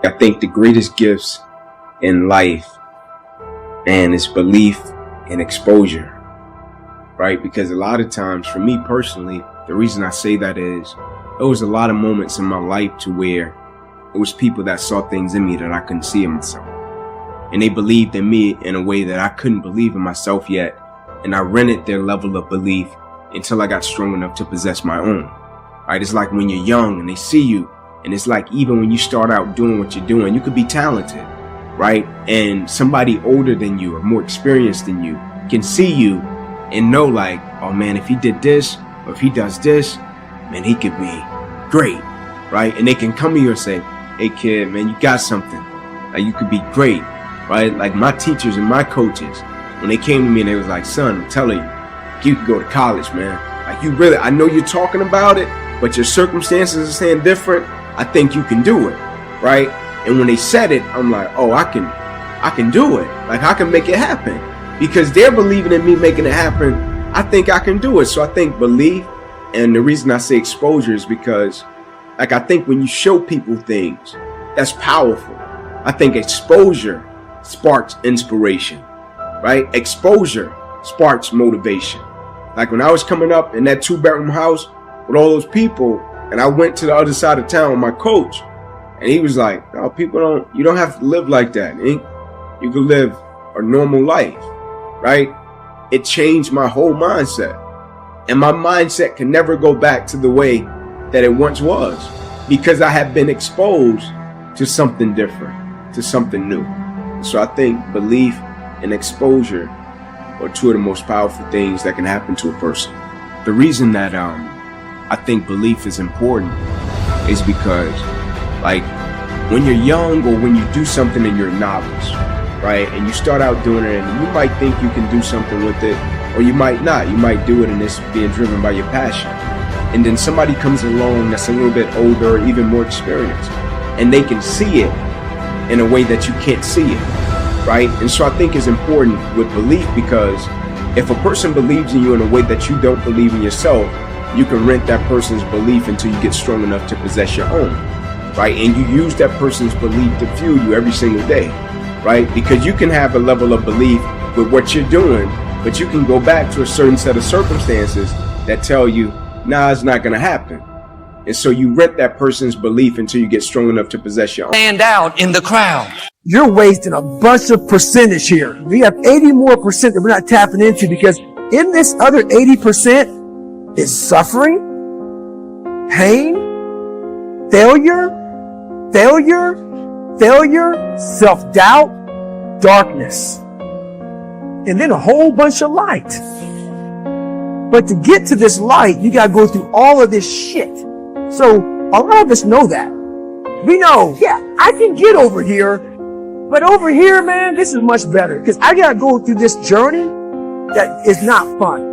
I think the greatest gifts in life, man, is belief and exposure, right? Because a lot of times, for me personally, the reason I say that is there was a lot of moments in my life to where it was people that saw things in me that I couldn't see in myself. And they believed in me in a way that I couldn't believe in myself yet. And I rented their level of belief until I got strong enough to possess my own, right? It's like when you're young and they see you, and it's like even when you start out doing what you're doing, you could be talented, right? And somebody older than you or more experienced than you can see you and know like, oh man, if he did this or if he does this, man, he could be great, right? And they can come to you and say, hey kid, man, you got something. Like you could be great, right? Like my teachers and my coaches, when they came to me and they was like, son, I'm telling you, you could go to college, man. Like you really, I know you're talking about it, but your circumstances are saying different. I think you can do it, right? And when they said it, I'm like, oh, I can do it. Like I can make it happen because they're believing in me making it happen. I think I can do it. So I think belief, and the reason I say exposure is because like I think when you show people things, that's powerful. I think exposure sparks inspiration, right? Exposure sparks motivation. Like when I was coming up in that 2-bedroom house with all those people, and I went to the other side of town with my coach, and he was like, no, you don't have to live like that, Ink. You can live a normal life, right? It changed my whole mindset. And my mindset can never go back to the way that it once was because I have been exposed to something different, to something new. So I think belief and exposure are two of the most powerful things that can happen to a person. The reason that I think belief is important is because like when you're young or when you do something and you're a novice, right? And you start out doing it and you might think you can do something with it or you might not. You might do it and it's being driven by your passion. And then somebody comes along that's a little bit older or even more experienced and they can see it in a way that you can't see it, right? And so I think it's important with belief because if a person believes in you in a way that you don't believe in yourself, you can rent that person's belief until you get strong enough to possess your own, right? And you use that person's belief to fuel you every single day, right? Because you can have a level of belief with what you're doing, but you can go back to a certain set of circumstances that tell you, nah, it's not going to happen. And so you rent that person's belief until you get strong enough to possess your own. Stand out in the crowd. You're wasting a bunch of percentage here. We have 80 more percent that we're not tapping into because in this other 80%, is suffering, pain, failure, self-doubt, darkness, and then a whole bunch of light. But to get to this light, you got to go through all of this shit. So a lot of us know that. We know, yeah, I can get over here, but over here, man, this is much better because I got to go through this journey that is not fun.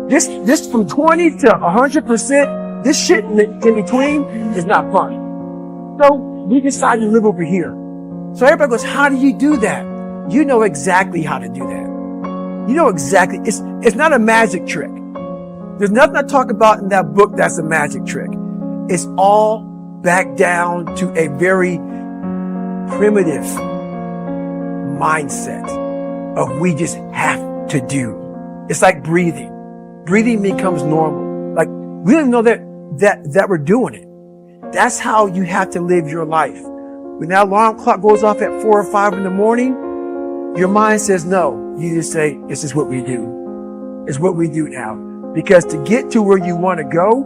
This from 20 to 100%, this shit in between is not fun. So we decided to live over here. So everybody goes, how do you do that? You know exactly how to do that. You know exactly. It's not a magic trick. There's nothing I talk about in that book that's a magic trick. It's all back down to a very primitive mindset of we just have to do. It's like breathing. Breathing becomes normal. Like we don't even know that we're doing it. That's how you have to live your life. When that alarm clock goes off at 4 or 5 in the morning, your mind says no. You just say, this is what we do. It's what we do now. Because to get to where you want to go,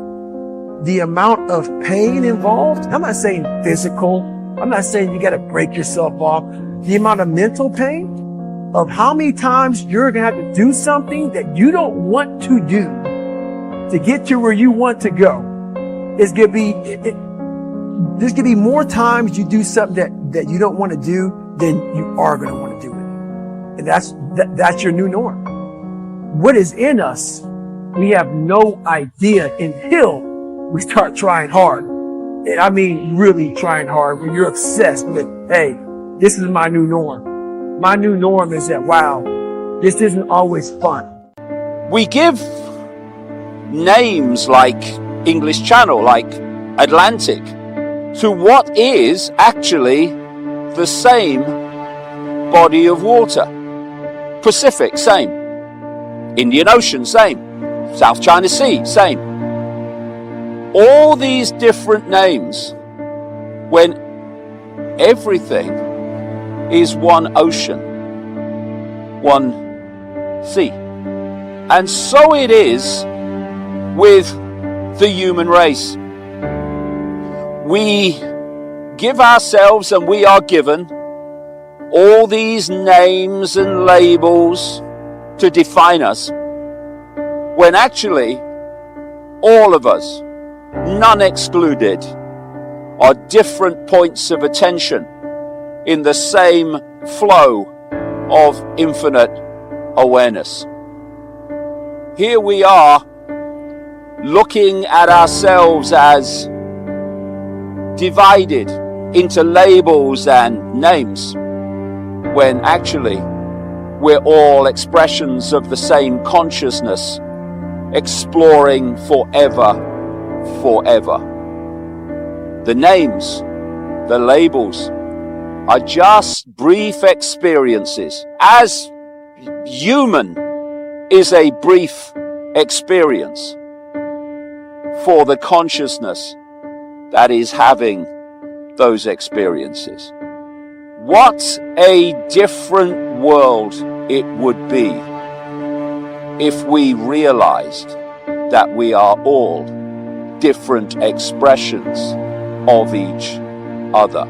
the amount of pain involved, I'm not saying physical. I'm not saying you got to break yourself off. The amount of mental pain of how many times you're going to have to do something that you don't want to do to get to where you want to go. It's going to be, there's going to be more times you do something that you don't want to do than you are going to want to do it. And that's your new norm. What is in us, we have no idea until we start trying hard. And I mean, really trying hard when you're obsessed with, hey, this is my new norm. My new norm is that, wow, this isn't always fun. We give names like English Channel, like Atlantic, to what is actually the same body of water. Pacific, same. Indian Ocean, same. South China Sea, same. All these different names when everything is one ocean, one sea. And so it is with the human race. We give ourselves and we are given all these names and labels to define us, when actually all of us, none excluded, are different points of attention in the same flow of infinite awareness. Here we are looking at ourselves as divided into labels and names, when actually we're all expressions of the same consciousness, exploring forever. The names, the labels, are just brief experiences, as human is a brief experience for the consciousness that is having those experiences. What a different world it would be if we realized that we are all different expressions of each other.